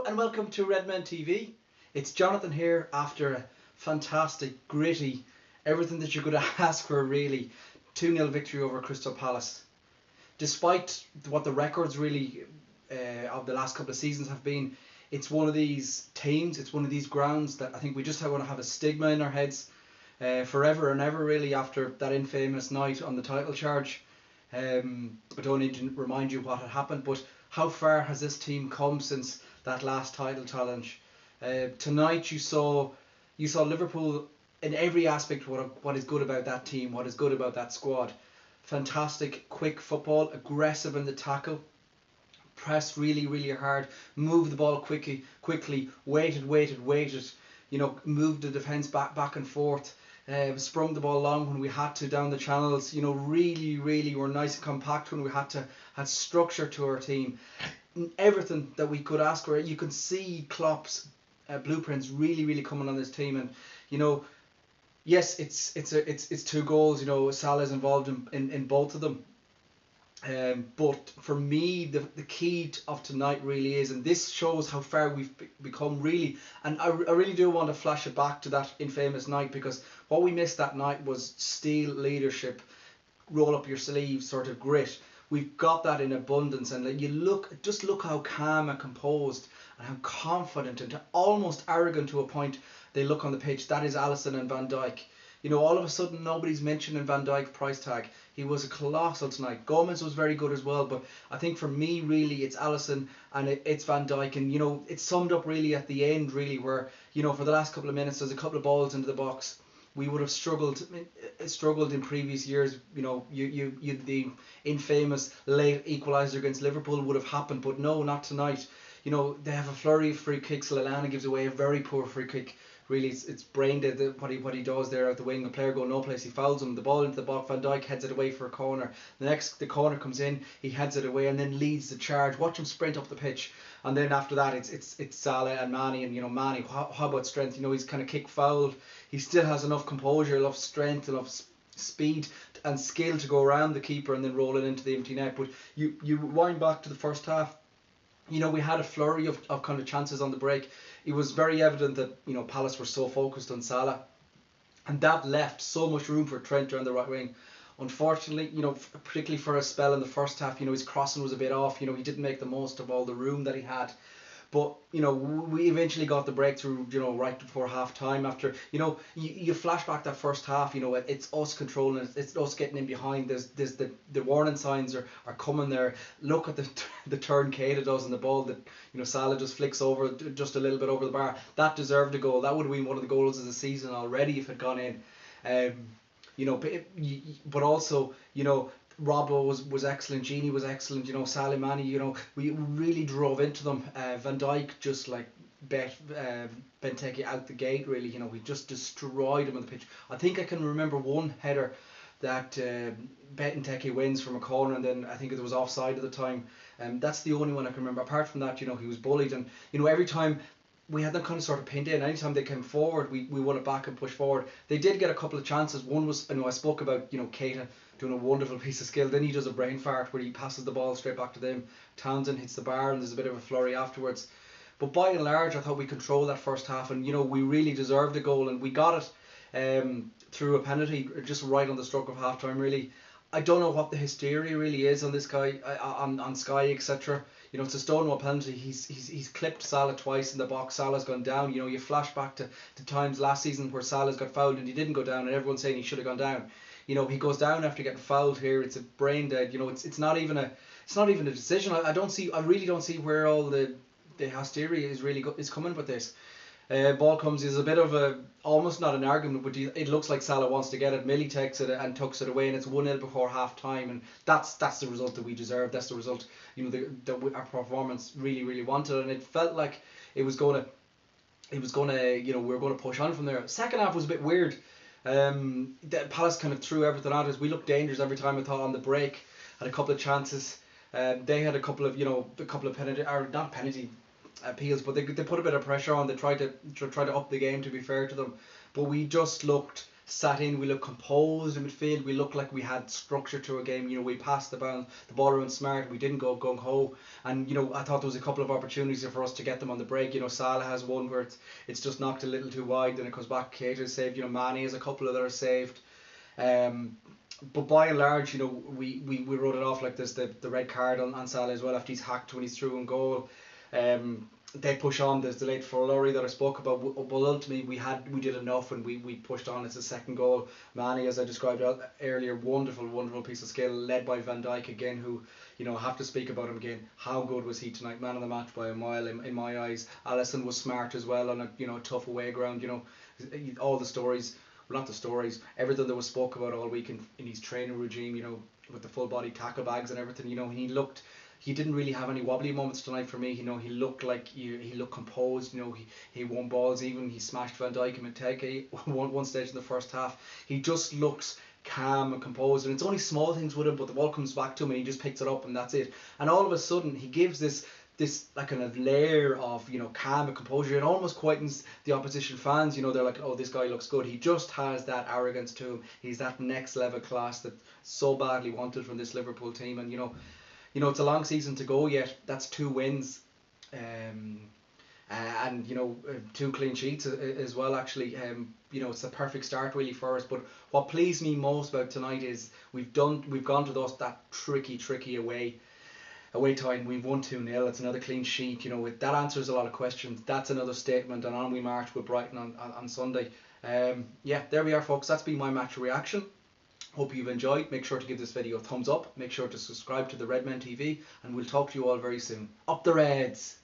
and welcome to Redmen TV. It's Jonathan here after a fantastic, gritty, everything that you could ask for really, 2-0 victory over Crystal Palace. Despite what the records really of the last couple of seasons have been, it's one of these teams, it's one of these grounds that I think we just want to have a stigma in our heads forever and ever really after that infamous night on the title charge. I don't need to remind you what had happened, but how far has this team come since that last title challenge? Tonight you saw Liverpool in every aspect. What is good about that team? What is good about that squad? Fantastic, quick football, aggressive in the tackle, pressed really hard, moved the ball quickly, waited. You know, moved the defence back and forth. Sprung the ball long when we had to down the channels. You know, really were nice and compact when we had structure to our team. Everything that we could ask for. You can see Klopp's blueprints really coming on this team, and you know, yes, it's 2 goals. You know, Salah's involved in both of them. But for me, the key of tonight really is, and this shows how far we've become really, and I really do want to flash it back to that infamous night, because what we missed that night was steel leadership, roll up your sleeves sort of grit. We've got that in abundance, and you look how calm and composed and how confident and almost arrogant to a point they look on the pitch. That is Alisson and Van Dijk. You know, all of a sudden nobody's mentioning Van Dijk's price tag. He was a colossal tonight. Gomez was very good as well, but I think for me really it's Alisson and it's Van Dijk, and you know, it's summed up really at the end really, where you know, for the last couple of minutes there's a couple of balls into the box. We would have struggled in previous years. You know, the infamous late equaliser against Liverpool would have happened, but no, not tonight. You know, they have a flurry of free kicks. Lallana gives away a very poor free kick. Really, it's brain dead what he does there out the wing. The player going no place. He fouls him. The ball into the box. Van Dijk heads it away for a corner. The corner comes in. He heads it away and then leads the charge. Watch him sprint up the pitch. And then after that, it's Salah and Mane. And you know, Mane, how about strength? You know, he's kind of kick fouled. He still has enough composure, enough strength, enough speed and skill to go around the keeper and then roll it into the empty net. But you wind back to the first half. You know, we had a flurry of kind of chances on the break. It was very evident that, you know, Palace were so focused on Salah, and that left so much room for Trent around the right wing. Unfortunately, you know, particularly for a spell in the first half, you know, his crossing was a bit off. You know, he didn't make the most of all the room that he had. But, you know, we eventually got the breakthrough, you know, right before half time. After, you know, you flash back that first half, you know, it's us controlling it, it's us getting in behind. There's the warning signs are coming there. Look at the turn Keita does on the ball that, you know, Salah just flicks over just a little bit over the bar. That deserved a goal. That would have been one of the goals of the season already if it had gone in. You know, but also, you know, Robbo was excellent, Gini was excellent, you know, Sadio Mane, you know, we really drove into them. Van Dijk just like bet Benteke out the gate really, you know, we just destroyed him on the pitch. I think I can remember one header that Benteke wins from a corner, and then I think it was offside at the time. That's the only one I can remember. Apart from that, you know, he was bullied, and you know, every time we had them kind of sort of pinned in. Anytime they came forward, we won it back and pushed forward. They did get a couple of chances. One was, you know, I spoke about, you know, Keita doing a wonderful piece of skill. Then he does a brain fart where he passes the ball straight back to them. Townsend hits the bar and there's a bit of a flurry afterwards. But by and large, I thought we controlled that first half, and you know, we really deserved a goal, and we got it through a penalty just right on the stroke of half time really. I don't know what the hysteria really is on this guy, on Sky, etc. You know, it's a Stonewall penalty. He's clipped Salah twice in the box. Salah's gone down. You know, you flash back to times last season where Salah's got fouled and he didn't go down, and everyone's saying he should have gone down. You know, he goes down after getting fouled here. It's a brain dead. You know, it's not even a decision. I really don't see where all the hysteria is coming with this. Ball comes, is a bit of a, almost not an argument, but it looks like Salah wants to get it. Millie takes it and tucks it away, and it's 1-0 before half time, and that's the result that we deserve. That's the result, you know, that our performance really wanted, and it felt like it was gonna, you know, we were going to push on from there. Second half was a bit weird. The Palace kind of threw everything at us. We looked dangerous every time. I thought on the break, had a couple of chances. They had a couple of penalty, or not penalty appeals, but they put a bit of pressure on. They tried to up the game, to be fair to them, but we just looked sat in, we looked composed in midfield, we looked like we had structure to our game. You know, we passed the ball around smart, we didn't go gung ho, and you know, I thought there was a couple of opportunities for us to get them on the break. You know, Salah has one where it's just knocked a little too wide, then it comes back, Keita saved, you know, Mane has a couple of that are saved. But by and large, you know, we wrote it off like there's the red card on Salah as well after he's hacked when he's through in goal. They push on. There's the late flurry that I spoke about, but ultimately we did enough and we pushed on. It's a second goal. Mane, as I described earlier, wonderful piece of skill, led by Van Dijk again, who, you know, I have to speak about him again. How good was he tonight? Man of the match by a mile in my eyes. Alisson was smart as well on a, you know, tough away ground. You know, all the stories. Well, not the stories, everything that was spoke about all week in his training regime, you know, with the full body tackle bags and everything, you know, he didn't really have any wobbly moments tonight for me. You know, he looked like he looked composed. You know, he won balls even. He smashed Van Dijk and Benteke one stage in the first half. He just looks calm and composed, and it's only small things with him, but the ball comes back to him and he just picks it up and that's it. And all of a sudden he gives this like kind of layer of, you know, calm and composure. It almost quietens the opposition fans. You know, they're like, oh, this guy looks good. He just has that arrogance to him. He's that next level class that so badly wanted from this Liverpool team. And you know, it's a long season to go yet. That's 2 wins, and you know, 2 clean sheets as well. Actually, you know, it's a perfect start really for us. But what pleased me most about tonight is we've gone to that tricky away time. We've won 2-0. It's another clean sheet. You know, that answers a lot of questions. That's another statement, and on we march with Brighton on Sunday. Yeah, there we are, folks. That's been my match reaction. Hope you've enjoyed. Make sure to give this video a thumbs up. Make sure to subscribe to the Redmen TV, and we'll talk to you all very soon. Up the Reds!